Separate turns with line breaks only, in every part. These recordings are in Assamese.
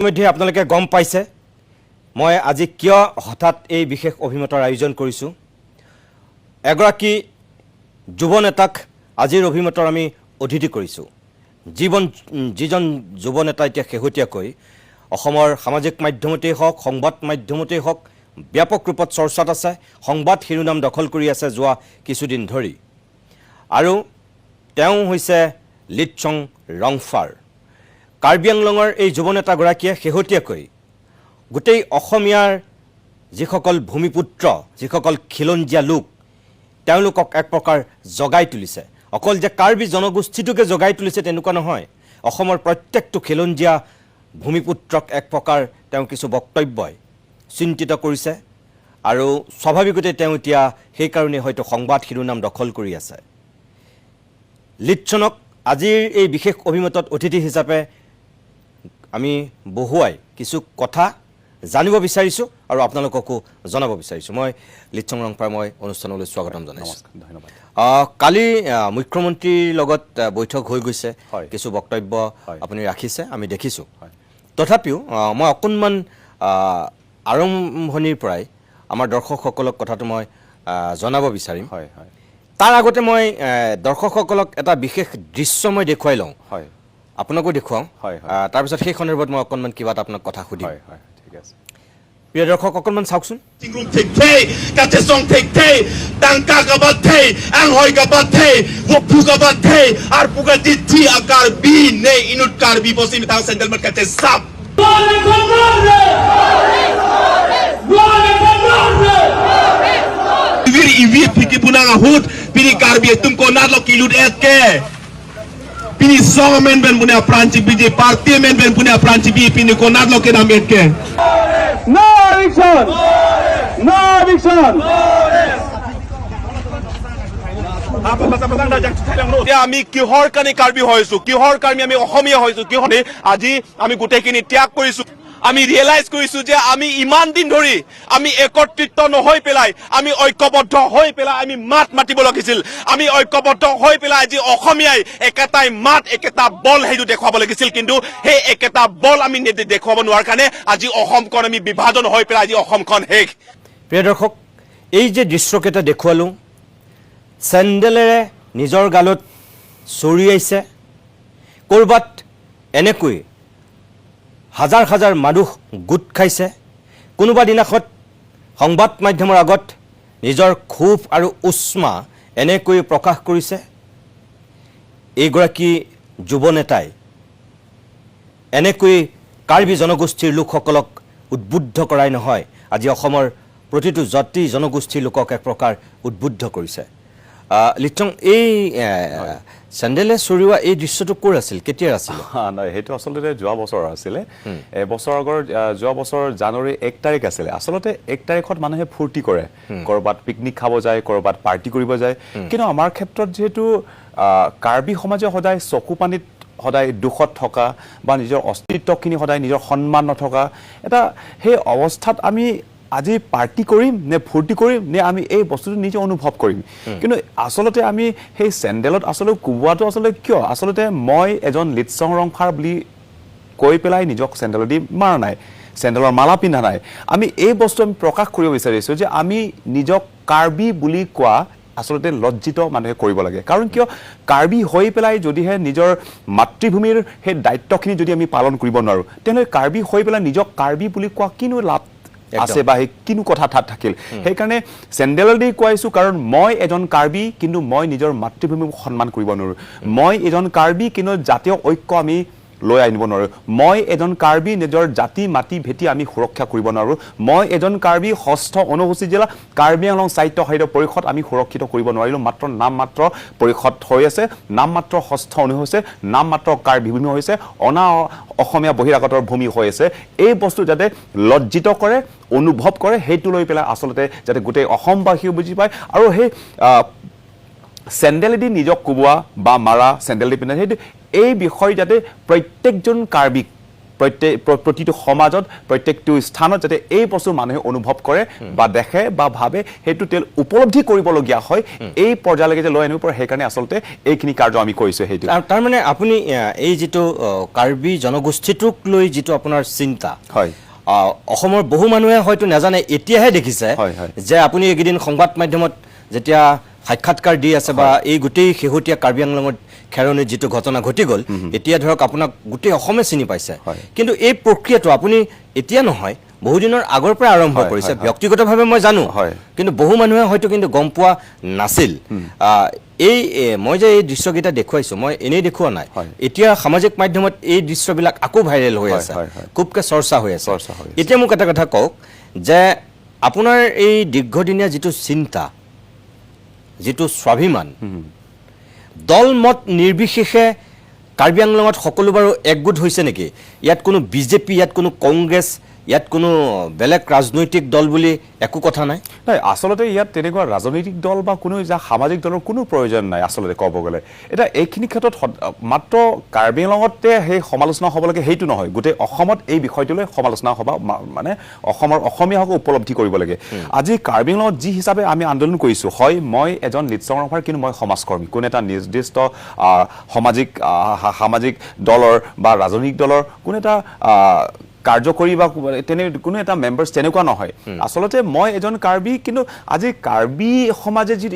ইতিমধ্যে আপোনালোকে গম পাইছে মই আজি কিয় হঠাৎ এই বিশেষ অভিমতৰ আয়োজন কৰিছোঁ এগৰাকী যুৱ নেতাক আজিৰ অভিমতৰ আমি অতিথি কৰিছোঁ যিজন যুৱ নেতা এতিয়া শেহতীয়াকৈ অসমৰ সামাজিক মাধ্যমতেই হওক সংবাদ মাধ্যমতেই হওক ব্যাপক ৰূপত চৰ্চাত আছে সংবাদ শিৰোনাম দখল কৰি আছে যোৱা কিছুদিন ধৰি আৰু তেওঁ হৈছে লিটচং ৰংফাৰ কাৰ্বি আংলঙৰ এই যুৱ নেতাগৰাকীয়ে শেহতীয়াকৈ গোটেই অসমীয়াৰ যিসকল ভূমিপুত্ৰ যিসকল খিলঞ্জীয়া লোক তেওঁলোকক এক প্ৰকাৰ জগাই তুলিছে অকল যে কাৰ্বি জনগোষ্ঠীটোকে জগাই তুলিছে তেনেকুৱা নহয় অসমৰ প্ৰত্যেকটো খিলঞ্জীয়া ভূমিপুত্ৰক এক প্ৰকাৰ তেওঁ কিছু বক্তব্যই চিন্তিত কৰিছে আৰু স্বাভাৱিকতে তেওঁ এতিয়া সেইকাৰণে হয়তো সংবাদ শিৰোনাম দখল কৰি আছে লিটচনক আজিৰ এই বিশেষ অভিমতত অতিথি হিচাপে আমি বহুৱাই কিছু কথা জানিব বিচাৰিছোঁ আৰু আপোনালোককো জনাব বিচাৰিছোঁ মই লিটচং ৰংফাৰ মই অনুষ্ঠানলৈ স্বাগতম জনাইছোঁ
ধন্যবাদ
কালি মুখ্যমন্ত্ৰীৰ লগত বৈঠক হৈ গৈছে কিছু বক্তব্য আপুনি ৰাখিছে আমি দেখিছোঁ তথাপিও মই অকণমান আৰম্ভণিৰ পৰাই আমাৰ দৰ্শকসকলক কথাটো মই জনাব বিচাৰিম তাৰ আগতে মই দৰ্শকসকলক এটা বিশেষ দৃশ্য মই দেখুৱাই লওঁ আপোনাকো দেখুৱাওঁ তাৰপিছত সেই সন্দৰ্ভত মই অকণমান কিবা এটা আপোনাক কথা সুধিম প্ৰিয় দৰ্শক অকণমান চাওকচোন
तुमको नाट लो किलुट एत के Pini song men ben punya Prancis BJ parti men ben punya Prancis BJ pini konat lo ke nam et ke
No eviction No eviction
আমি কিহৰ কাৰণে কাৰ্বি হৈছো কিহৰ কাৰণে আমি অসমীয়া হৈছো কিহৰ আজি আমি গোটেইখিনি ত্যাগ কৰিছো আমি ৰিয়েলাইজ কৰিছো যে আমি ইমান দিন ধৰি আমি একত্ৰিত নহৈ পেলাই আমি ঐক্যবদ্ধ হৈ পেলাই আমি মাত মাতিব লাগিছিল আমি ঐক্যবদ্ধ হৈ পেলাই আজি অসমীয়াই একেটাই মাত একেটা বল হেইটো দেখুৱাব লাগিছিল কিন্তু সেই একেটা বল আমি দেখুৱাব নোৱাৰাৰ কাৰণে আজি অসমখন আমি বিভাজন হৈ পেলাই আজি অসমখন শেষ
প্ৰিয় দৰ্শক এই যে দৃশ্যকেইটা দেখুৱালোঁ চেণ্ডেলেৰে নিজৰ গালত চৰিয়াইছে ক'ৰবাত এনেকৈ হাজাৰ হাজাৰ মানুহ গোট খাইছে কোনোবা দিনাখত সংবাদ মাধ্যমৰ আগত নিজৰ ক্ষোভ আৰু উষ্মা এনেকৈ প্ৰকাশ কৰিছে এইগৰাকী যুৱ নেতাই এনেকৈ কাৰ্বি জনগোষ্ঠীৰ লোকসকলক উদ্বুদ্ধ কৰাই নহয় আজি অসমৰ প্ৰতিটো জাতি জনগোষ্ঠীৰ লোকক এক প্ৰকাৰ উদ্বুদ্ধ কৰিছে লিটচং এই চেণ্ডেলে চৰিওৱা এই দৃশ্যটো ক'ৰ আছিল কেতিয়াৰ আছিল
নাই সেইটো আচলতে যোৱা বছৰ আছিলে এবছৰ আগৰ যোৱা বছৰ জানুৱাৰী 1 তাৰিখ আছিলে আচলতে 1 তাৰিখত মানুহে ফূৰ্তি কৰে কৰবাত পিকনিক খাব যায় কৰবাত পাৰ্টি কৰিব যায় কিন্তু আমাৰ ক্ষেত্ৰত যেহেতু কাৰ্বি সমাজে সদায় চকু পানীত সদায় দুখত থকা বা নিজৰ অস্তিত্বখিনি সদায় নিজৰ সন্মান নথকা এটা সেই অৱস্থাত আমি আজি পাৰ্টি কৰিম নে ফূৰ্তি কৰিম নে আমি এই বস্তুটো নিজে অনুভৱ কৰিম কিন্তু আচলতে আমি সেই চেণ্ডেলত আচলতে কোবোৱাটো আচলতে কিয় আচলতে মই এজন লিটচং ৰংফাৰ বুলি কৈ পেলাই নিজক চেণ্ডেলত দি মাৰা নাই চেণ্ডেলৰ মালা পিন্ধা নাই আমি এই বস্তু আমি প্ৰকাশ কৰিব বিচাৰিছোঁ যে আমি নিজক কাৰ্বি বুলি কোৱা আচলতে লজ্জিত মানুহে কৰিব লাগে কাৰণ কিয় কাৰ্বি হৈ পেলাই যদিহে নিজৰ মাতৃভূমিৰ সেই দায়িত্বখিনি যদি আমি পালন কৰিব নোৱাৰোঁ তেনেহ'লে কাৰ্বি হৈ পেলাই নিজক কাৰ্বি বুলি কোৱা কিনো লাভ আছে বা কিনো কথা তাত থাকিল সেইকাৰণে চেণ্ডেল দি কৈছোঁ কাৰণ মই এজন কাৰ্বি কিন্তু মই নিজৰ মাতৃভূমিক সন্মান কৰিব নোৱাৰোঁ মই এজন কাৰ্বি কিন্তু জাতীয় ঐক্য আমি লৈ আনিব নোৱাৰোঁ মই এজন কাৰ্বি নিজৰ জাতি মাটি ভেটি আমি সুৰক্ষা কৰিব নোৱাৰোঁ মই এজন কাৰ্বি ষষ্ঠ অনুসূচিত জিলা কাৰ্বি আংলং সাহিত্য পৰিষদ আমি সুৰক্ষিত কৰিব নোৱাৰিলোঁ মাত্ৰ নাম মাত্ৰ পৰিষদ হৈ আছে নাম মাত্ৰ ষষ্ঠ অনুসূচিত নাম মাত্ৰ কাৰ্বি ভূমি হৈছে অনা অসমীয়া বহিৰাগতৰ ভূমি হৈ আছে এই বস্তু যাতে লজ্জিত কৰে অনুভৱ কৰে সেইটো লৈ পেলাই আচলতে যাতে গোটেই অসমবাসীও বুজি পায় আৰু সেই চেণ্ডেলেদি নিজক কোবোৱা বা মাৰা চেণ্ডেল দি পিন্ধা সেইটো এই বিষয় যাতে প্ৰত্যেকজন কাৰ্বিক প্ৰতিটো সমাজত প্ৰত্যেকটো স্থানত যাতে এই বস্তু মানুহে অনুভৱ কৰে বা দেখে বা ভাবে সেইটো তেল উপলব্ধি কৰিবলগীয়া হয় এই পৰ্যায়লৈকে যে লৈ আনিব পাৰে সেইকাৰণে আচলতে এইখিনি কাৰ্য আমি কৰিছোঁ সেইটো
তাৰমানে আপুনি এই যিটো কাৰ্বি জনগোষ্ঠীটোক লৈ যিটো আপোনাৰ চিন্তা
হয়
অসমৰ বহু মানুহে হয়তো নাজানে এতিয়াহে দেখিছে যে আপুনি এইকেইদিন সংবাদ মাধ্যমত যেতিয়া সাক্ষাৎকাৰ দি আছে বা এই গোটেই শেহতীয়া কাৰ্বি আংলঙত খেৰণিত যিটো ঘটনা ঘটি গ'ল এতিয়া ধৰক আপোনাক গোটেই অসমে চিনি পাইছে কিন্তু এই প্ৰক্ৰিয়াটো আপুনি এতিয়া নহয় বহুদিনৰ আগৰ পৰা আৰম্ভ কৰিছে ব্যক্তিগতভাৱে মই জানো কিন্তু বহু মানুহে হয়তো কিন্তু গম পোৱা নাছিল এই মই যে এই দৃশ্যকেইটা দেখুৱাইছোঁ মই এনেই দেখুওৱা নাই এতিয়া সামাজিক মাধ্যমত এই দৃশ্যবিলাক আকৌ ভাইৰেল হৈ আছে খুবকৈ চৰ্চা হৈ আছে এতিয়া মোক এটা কথা কওক যে আপোনাৰ এই দীৰ্ঘদিনীয়া যিটো চিন্তা যিটো স্বাভিমান দল মত নিৰ্বিশেষে কাৰ্বি আংলঙত সকলো বাৰু একগোট হৈছে নেকি ইয়াত কোনো বিজেপি ইয়াত কোনো কংগ্ৰেছ ইয়াত কোনো বেলেগ ৰাজনৈতিক দল বুলি একো কথা নাই
নাই আচলতে ইয়াত তেনেকুৱা ৰাজনৈতিক দল বা কোনো সামাজিক দলৰ কোনো প্ৰয়োজন নাই আচলতে ক'ব গ'লে এতিয়া এইখিনি ক্ষেত্ৰত মাত্ৰ কাৰ্বি আংলঙতে সেই সমালোচনা হ'ব লাগে সেইটো নহয় গোটেই অসমত এই বিষয়টোলৈ সমালোচনা হ'ব মানে অসমীয়াসকল উপলব্ধি কৰিব লাগে আজি কাৰ্বি আংলঙত যি হিচাপে আমি আন্দোলন কৰিছোঁ হয় মই এজন লিডছঙৰ কিন্তু মই সমাজকৰ্মী কোনো এটা নিৰ্দিষ্ট সামাজিক দলৰ বা ৰাজনৈতিক দলৰ কোনো এটা কাৰ্যকৰী বা তেনে কোনো এটা মেম্বাৰ্ছ তেনেকুৱা নহয় আচলতে মই এজন কাৰ্বি কিন্তু আজি কাৰ্বি সমাজে যি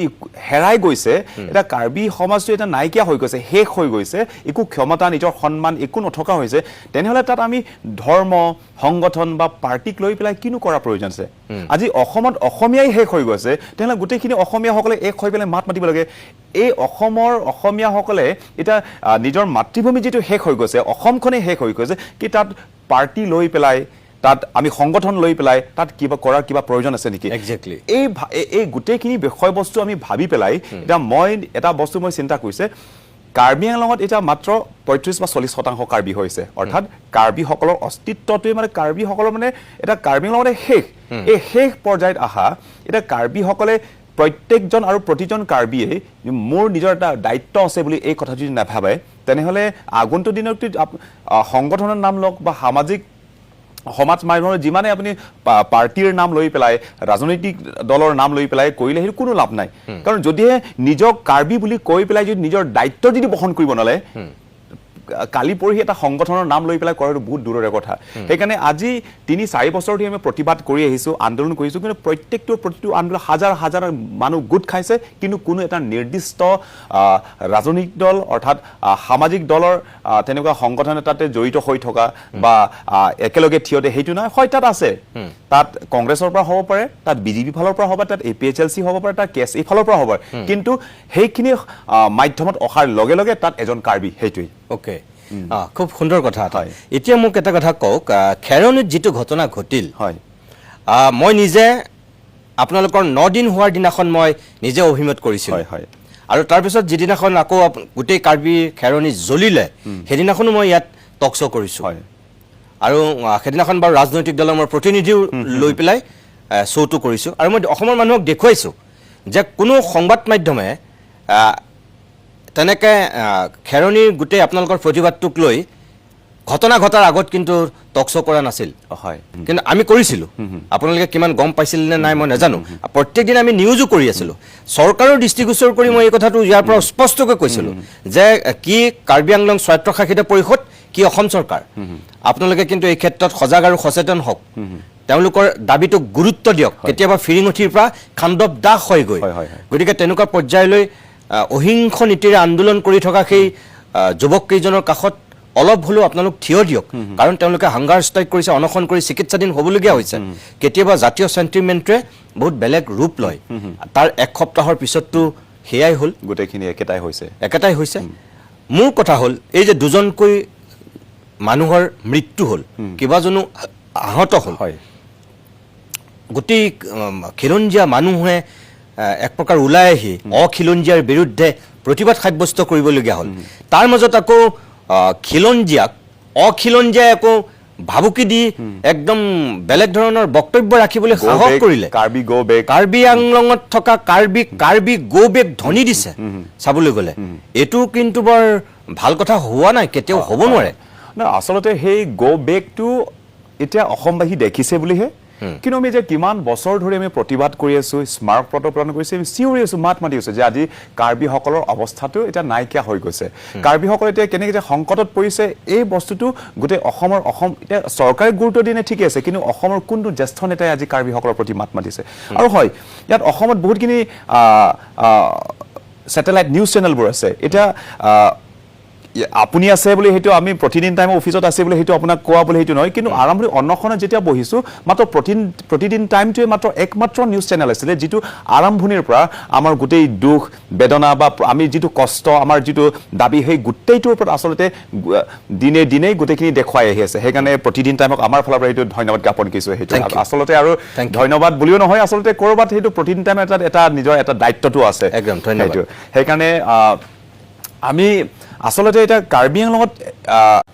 হেৰাই গৈছে এটা কাৰ্বি সমাজটো এটা নাইকিয়া হৈ গৈছে শেষ হৈ গৈছে একো ক্ষমতা নিজৰ সন্মান একো নথকা হৈছে তেনেহ'লে তাত আমি ধৰ্ম সংগঠন বা পাৰ্টিক লৈ পেলাই কিনো কৰা প্ৰয়োজন আছে আজি অসমত অসমীয়াই শেষ হৈ গৈছে তেনেহ'লে গোটেইখিনি অসমীয়াসকলে এক হৈ পেলাই মাত মাতিব লাগে এই অসমৰ অসমীয়াসকলে এতিয়া নিজৰ মাতৃভূমি যিটো শেষ হৈ গৈছে অসমখনেই শেষ হৈ গৈছে কি তাত পাৰ্টি লৈ পেলাই তাত আমি সংগঠন লৈ পেলাই তাত কিবা কৰাৰ কিবা প্ৰয়োজন আছে নেকি
একজেক্টলি
এই গোটেইখিনি বিষয়বস্তু আমি ভাবি পেলাই এতিয়া মই এটা বস্তু মই চিন্তা কৰিছে কাৰ্বি আংলঙত এতিয়া মাত্ৰ ৩৫ বা ৪০% কাৰ্বি হৈছে অৰ্থাৎ কাৰ্বিসকলৰ অস্তিত্বটোৱে মানে কাৰ্বিসকলৰ মানে এটা কাৰ্বি আংলঙতে শেষ এই শেষ পৰ্যায়ত অহা এতিয়া কাৰ্বিসকলে প্ৰত্যেকজন আৰু প্ৰতিজন কাৰ্বিয়ে মোৰ নিজৰ এটা দায়িত্ব আছে বুলি এই কথা যদি নাভাবে তেনেহ'লে আগন্তুক দিনত সংগঠনৰ নাম লওক বা সমাজ মাধ্যমৰ যিমানে আপুনি পাৰ্টিৰ নাম লৈ পেলাই ৰাজনৈতিক দলৰ নাম লৈ পেলাই কৰিলে সেইটো কোনো লাভ নাই কাৰণ যদিহে নিজক কাৰ্বি বুলি কৈ পেলাই যদি নিজৰ দায়িত্ব যদি বহন কৰিব নালে কালি পৰহি এটা সংগঠনৰ নাম লৈ পেলাই কৰাটো বহুত দূৰৰে কথা সেইকাৰণে আজি ৩-৪ বছৰ ধৰি আমি প্ৰতিবাদ কৰি আহিছোঁ আন্দোলন কৰিছোঁ কিন্তু প্ৰতিটো আন্দোলন হাজাৰ মানুহ গোট খাইছে কিন্তু কোনো এটা নিৰ্দিষ্ট ৰাজনৈতিক দল অৰ্থাৎ সামাজিক দলৰ তেনেকুৱা সংগঠন এটাতে জড়িত হৈ থকা বা একেলগে থিয় দিয়ে সেইটো নহয় হয় তাত আছে তাত কংগ্ৰেছৰ পৰা হ'ব পাৰে তাত বিজেপি ফালৰ পৰা হ'ব তাত APHLC হ'ব পাৰে তাত KSA ফালৰ পৰা হ'ব পাৰে কিন্তু সেইখিনি মাধ্যমত অহাৰ লগে লগে তাত এজন কাৰ্বি সেইটোৱেই
ওকে খুব সুন্দৰ কথা এতিয়া মোক এটা কথা কওক খেৰণিত যিটো ঘটনা ঘটিল
হয়
মই নিজে আপোনালোকৰ 9 দিন হোৱাৰ দিনাখন মই নিজে অভিমত কৰিছিলোঁ আৰু তাৰপিছত যিদিনাখন আকৌ গোটেই কাৰ্বি খেৰণি জ্বলিলে সেইদিনাখনো মই ইয়াত টক শ্ব' কৰিছোঁ আৰু সেইদিনাখন বাৰু ৰাজনৈতিক দলৰ মই প্ৰতিনিধিও লৈ পেলাই শ্ব'টো কৰিছোঁ আৰু মই অসমৰ মানুহক দেখুৱাইছোঁ যে কোনো সংবাদ মাধ্যমে তেনেকৈ খেৰণিৰ গোটেই আপোনালোকৰ প্ৰতিবাদটোক লৈ ঘটনা ঘটাৰ আগত কিন্তু টক শ্ব' কৰা নাছিল কিন্তু আমি কৰিছিলোঁ আপোনালোকে কিমান গম পাইছিল নে নাই মই নাজানো প্ৰত্যেক দিন আমি নিউজো কৰি আছিলোঁ চৰকাৰৰ দৃষ্টিগোচৰ কৰি মই এই কথাটো ইয়াৰ পৰা স্পষ্টকৈ কৈছিলোঁ যে কি কাৰ্বি আংলং স্বায়ত্তশাসিত পৰিষদ কি অসম চৰকাৰ আপোনালোকে কিন্তু এই ক্ষেত্ৰত সজাগ আৰু সচেতন হওক তেওঁলোকৰ দাবীটোক গুৰুত্ব দিয়ক কেতিয়াবা ফিৰিঙঠিৰ পৰা খাণ্ডৱ দাস হৈ গৈ গতিকে তেনেকুৱা পৰ্যায়লৈ অহিংস নীতিৰে আন্দোলন কৰি থকা সেই যুৱককেইজনৰ কাষত অলপ হ'লেও আপোনালোক থিয় দিয়ক কাৰণ তেওঁলোকে হাংগাৰ ষ্ট্ৰাইক কৰিছে অনশন কৰি চিকিৎসাধীন হ'বলগীয়া হৈছে কেতিয়াবা জাতীয় চেণ্টিমেণ্টে বহুত বেলেগ ৰূপ লয় তাৰ এক সপ্তাহৰ পিছততো সেয়াই হ'ল
গোটেইখিনি
একেটাই হৈছে মোৰ কথা হ'ল এই যে দুজনকৈ মানুহৰ মৃত্যু হ'ল কেইবাজনো আহত হ'ল গোটেই খিলঞ্জীয়া মানুহে এক প্ৰকাৰ ওলাই আহি অখিলঞ্জীয়াৰ বিৰুদ্ধে প্ৰতিবাদ সাব্যস্ত কৰিবলগীয়া হ'ল তাৰ মাজত আকৌ অখিলঞ্জীয়াই আকৌ ভাবুকি দি একদম বেলেগ ধৰণৰ বক্তব্য ৰাখিবলৈ সাহস কৰিলে কাৰ্বি আংলঙত থকা কাৰ্বি গো বেক ধ্বনি দিছে চাবলৈ গ'লে এইটো কিন্তু বৰ ভাল কথা হোৱা নাই কেতিয়াও হ'ব নোৱাৰে
আচলতে সেই গো বেকটো এতিয়া অসমবাসী দেখিছে বুলিহে কিন্তু আমি যে কিমান বছৰ ধৰি আমি প্ৰতিবাদ কৰি আছো স্মাৰক পত্ৰ প্ৰদান কৰিছে আমি চিঞৰি আছো মাত মাতি আছো যে আজি কাৰ্বিসকলৰ অৱস্থাটো এতিয়া নাইকিয়া হৈ গৈছে কাৰ্বিসকল এতিয়া কেনেকৈ যে সংকটত পৰিছে এই বস্তুটো গোটেই অসম এতিয়া চৰকাৰে গুৰুত্ব দিয়ে ঠিকে আছে কিন্তু অসমৰ কোনটো জ্যেষ্ঠ নেতাই আজি কাৰ্বিসকলৰ প্ৰতি মাত মাতিছে আৰু হয় ইয়াত অসমত বহুতখিনি ছেটেলাইট নিউজ চেনেলবোৰ আছে এতিয়া আপুনি আছে বুলি সেইটো আমি প্ৰতিদিন টাইম অফিচত আছে বুলি সেইটো আপোনাক কোৱা বুলি সেইটো নহয় কিন্তু আৰম্ভণি অন্নখনত যেতিয়া বহিছোঁ মাত্ৰ প্ৰতিদিন টাইমটোৱে একমাত্ৰ নিউজ চেনেল আছিলে যিটো আৰম্ভণিৰ পৰা আমাৰ গোটেই দুখ বেদনা বা আমি যিটো কষ্ট আমাৰ যিটো দাবী সেই গোটেইটোৰ ওপৰত আচলতে দিনে গোটেইখিনি দেখুৱাই আহি আছে সেইকাৰণে প্ৰতিদিন টাইমক আমাৰ ফালৰ পৰা সেইটো ধন্যবাদ জ্ঞাপন কৰিছোঁ সেইটো আচলতে আৰু ধন্যবাদ বুলিও নহয় আচলতে ক'ৰবাত সেইটো প্ৰতিদিন টাইম এটা নিজৰ এটা দায়িত্বটো আছে
একদম ধন্যবাদ
সেইকাৰণে আমি আচলতে এতিয়া কাৰ্বি আংলঙত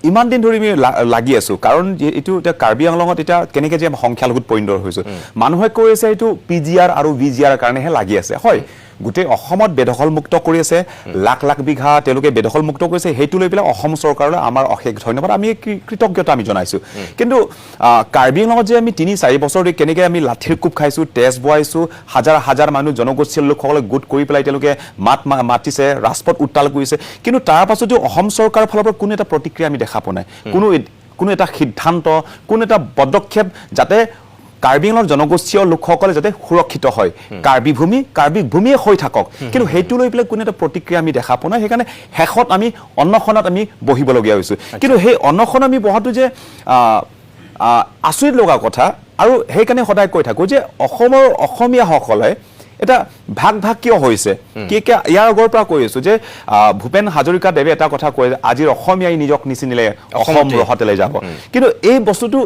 ইমান দিন ধৰি আমি লাগি আছো কাৰণ এইটো এতিয়া কাৰ্বি আংলঙত এতিয়া কেনেকৈ যে সংখ্যালঘুত পৰিণত হৈছোঁ মানুহে কৈ আছে এইটো PGR আৰু VGR কাৰণেহে লাগি আছে হয় গোটেই অসমত বেদখলমুক্ত কৰি আছে লাখ লাখ বিঘা তেওঁলোকে বেদখলমুক্ত কৰিছে সেইটো লৈ পেলাই অসম চৰকাৰলৈ আমাৰ অশেষ ধন্যবাদ আমি কৃতজ্ঞতা আমি জনাইছোঁ কিন্তু কাৰ্বি আংলঙত যে আমি 3-4 বছৰ ধৰি কেনেকৈ আমি লাঠিৰ কোব খাইছোঁ তেজ বোৱাইছোঁ হাজাৰ হাজাৰ মানুহ জনগোষ্ঠীয় লোকসকলে গোট কৰি পেলাই তেওঁলোকে মাতিছে ৰাজপথ উত্তাল কৰিছে কিন্তু তাৰ পাছতো অসম চৰকাৰৰ ফালৰ পৰা কোনো এটা প্ৰতিক্ৰিয়া আমি দেখা পোৱা নাই কোনো এটা সিদ্ধান্ত কোনো এটা পদক্ষেপ যাতে কাৰ্বি আংলঙৰ জনগোষ্ঠীয় লোকসকলে যাতে সুৰক্ষিত হয় কাৰ্বি ভূমিয়ে হৈ থাকক কিন্তু সেইটো লৈ পেলাই কোনো এটা প্ৰতিক্ৰিয়া আমি দেখা পোৱা নাই সেইকাৰণে শেষত আমি অন্নখনত আমি বহিবলগীয়া হৈছোঁ কিন্তু সেই অন্নখন আমি বহাটো যে আচৰিত লগা কথা আৰু সেইকাৰণে সদায় কৈ থাকোঁ যে অসমীয়াসকলে এটা ভাগ কিয় হৈছে ইয়াৰ আগৰ পৰা কৈ আছো যে ভূপেন হাজৰিকা দেৱে এটা কথা কয় যে আজিৰ অসমীয়াই নিজক নিচিনিলে অসম ৰহাতেলৈ যাব কিন্তু এই বস্তুটো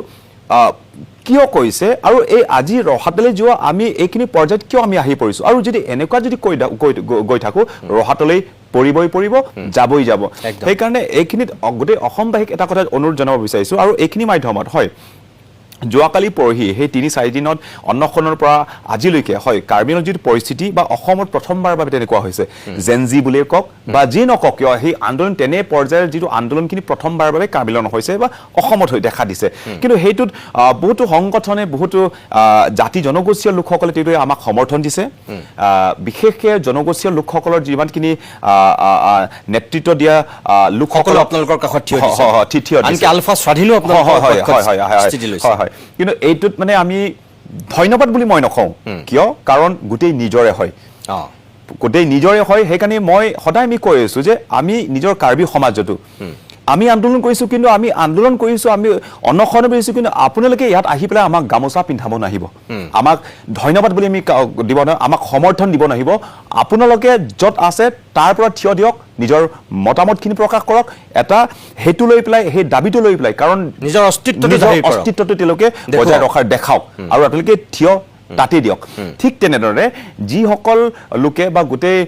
কিয় কৈছে আৰু এই আজি ৰহাতলৈ যোৱা আমি এইখিনি পৰ্যায়ত কিয় আমি আহি পৰিছোঁ আৰু যদি এনেকুৱা যদি গৈ থাকোঁ ৰহাতলৈ পৰিব যাবই যাব সেইকাৰণে এইখিনিত গোটেই অসমবাসীক এটা কথা অনুৰোধ জনাব বিচাৰিছোঁ আৰু এইখিনি মাধ্যমত হয় যোৱাকালি পৰহি সেই 3-4 দিনত অন্নখনৰ পৰা আজিলৈকে হয় কাৰ্বি আংলঙৰ যিটো পৰিস্থিতি বা অসমত প্ৰথমবাৰৰ বাবে তেনেকুৱা হৈছে জেনজি বুলিয়ে কওক বা যি নকওক কিয় সেই আন্দোলন তেনে পৰ্যায়ৰ যিটো আন্দোলনখিনি প্ৰথমবাৰৰ বাবে কাৰ্বি আংলঙত হৈছে বা অসমত হৈ দেখা দিছে কিন্তু সেইটোত বহুতো সংগঠনে বহুতো জাতি জনগোষ্ঠীয় লোকসকলে তেওঁলোকে আমাক সমৰ্থন দিছে বিশেষকৈ জনগোষ্ঠীয় লোকসকলৰ যিমানখিনি নেতৃত্ব দিয়া লোকসকল
আপোনালোকৰ কাষত থিয়
দিছে
আনকি আলফা স্বাধীনো
হয় কিন্তু এইটোত মানে আমি ধন্যবাদ বুলি মই নকওঁ কিয় কাৰণ গোটেই নিজৰে হয় সেইকাৰণে মই সদায় আমি কৈ আছো যে আমি নিজৰ কাৰ্বি সমাজতো আমি আন্দোলন কৰিছোঁ কিন্তু আমি অন্নখন কৰিছোঁ কিন্তু আপোনালোকে ইয়াত আহি পেলাই আমাক গামোচা পিন্ধাব নাহিব আমাক ধন্যবাদ বুলি আমি দিব নহয় আমাক সমৰ্থন দিব নাহিব আপোনালোকে য'ত আছে তাৰ পৰা থিয় দিয়ক নিজৰ মতামতখিনি প্ৰকাশ কৰক এটা হেতু লৈ পেলাই সেই দাবীটো লৈ পেলাই কাৰণ নিজৰ অস্তিত্বটো তেওঁলোকে বজাই ৰখাৰ দেখাওক আৰু আপোনালোকে থিয় তাতে দিয়ক ঠিক তেনেদৰে যিসকল লোকে বা গোটেই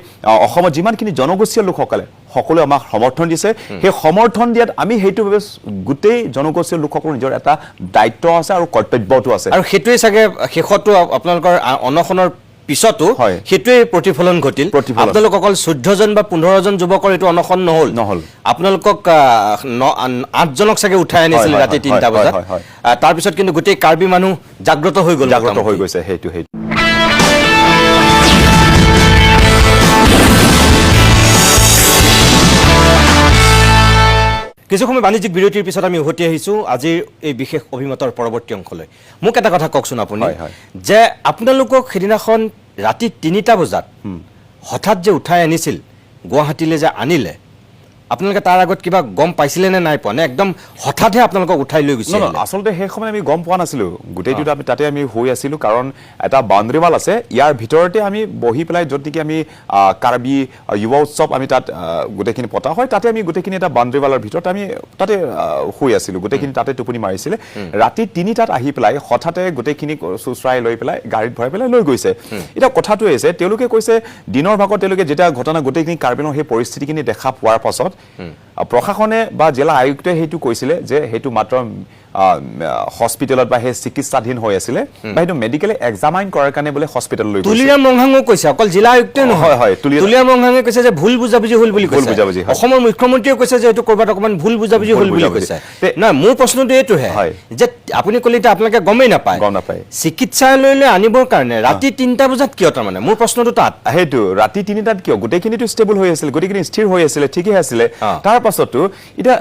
অসমত যিমানখিনি জনগোষ্ঠীয় লোকসকলে সকলোৱে আমাক সমৰ্থন দিছে সেই সমৰ্থন দিয়াত আমি সেইটো বাবে গোটেই জনগোষ্ঠীয় লোকসকলৰ নিজৰ এটা দায়িত্ব আছে আৰু কৰ্তব্যটো আছে
আৰু সেইটোৱে চাগে শেষতো আপোনালোকৰ অন্নখনৰ পিছতো সেইটোৱে প্ৰতিফলন ঘটিল আপোনালোক অকল 14 জন বা 15 জন যুৱকৰ এইটো অনশন নহল আপোনালোকক 8 জনক চাগে উঠাই আনিছিল ৰাতি 3টা বজাত তাৰপিছত কিন্তু গোটেই কাৰ্বি মানুহ জাগ্ৰত হৈ
গৈছে সেইটো
কিছু সময় বাণিজ্যিক বিৰতিৰ পিছত আমি উভতি আহিছোঁ আজিৰ এই বিশেষ অভিমতৰ পৰৱৰ্তী অংশলৈ মোক এটা কথা কওকচোন আপুনি যে আপোনালোকক সেইদিনাখন ৰাতি 3টা বজাত হঠাৎ যে উঠাই আনিছিল গুৱাহাটীলৈ যে আনিলে আপোনালোকে তাৰ আগত কিবা গম পাইছিলে নে নাই পোৱা নে একদম হঠাৎহে আপোনালোকক উঠাই লৈ গৈছিল
আচলতে সেই সময়ত আমি গম পোৱা নাছিলোঁ গোটেইটো আমি তাতে আমি হৈ আছিলোঁ কাৰণ এটা বাউণ্ডাৰী ৱাল আছে ইয়াৰ ভিতৰতে আমি বহি পেলাই য'ত নেকি আমি কাৰ্বি যুৱ উৎসৱ আমি তাত গোটেইখিনি পতা হয় তাতে আমি গোটেইখিনি এটা বাউণ্ডাৰী ৱালৰ ভিতৰত আমি তাতে শুই আছিলোঁ গোটেইখিনি তাতে টোপনি মাৰিছিলে ৰাতি 3টাত আহি পেলাই হঠাতে গোটেইখিনি চুচৰাই লৈ পেলাই গাড়ীত ভৰাই পেলাই লৈ গৈছে এতিয়া কথাটো হৈছে তেওঁলোকে কৈছে দিনৰ ভাগত তেওঁলোকে যেতিয়া ঘটনা গোটেইখিনি কাৰ্বি আংলঙৰ সেই পৰিস্থিতিখিনি দেখা পোৱাৰ পাছত প্ৰশাসনে বা জিলা আয়ুক্তই সেইটো কৈছিলে যে সেইটো মাত্ৰ হস্পিটেলত বা সেই চিকিৎসাধীন হৈ আছিলে বা সেইটো মেডিকেলি এক্সামাইন কৰাৰ কাৰণে বোলে হস্পিটেললৈ গৈছে
তুলিৰাম ৰংহাঙো কৈছে, অকল জিলা আয়ুক্তই নহয়,
হয়,
তুলিৰাম ৰংহাঙে কৈছে যে ভুল বুজাবুজি হ'ল বুলি কৈছে।
বুজাবুজি, হয়।
অসমৰ মুখ্যমন্ত্ৰীয়ে কৈছে যে এইটো কৰবাত অকমান ভুল বুজাবুজি হ'ল বুলি কৈছে। নহয়, মোৰ প্ৰশ্নটো এইটোহে যে আপুনি ক'লে এতিয়া আপোনালোকে গমেই নাপায়,
গম নাপায়
চিকিৎসালয়লৈ আনিবৰ কাৰণে ৰাতি 3টা বজাত কিয়? তাৰমানে মোৰ প্ৰশ্নটো তাত
সেইটো ৰাতি 3টাত কিয়? গোটেইখিনিতো ষ্টেবল হৈ আছিলে, গোটেইখিনি স্থিৰ হৈ আছিলে, ঠিকেই আছিলে। তাৰ পাছতো এতিয়া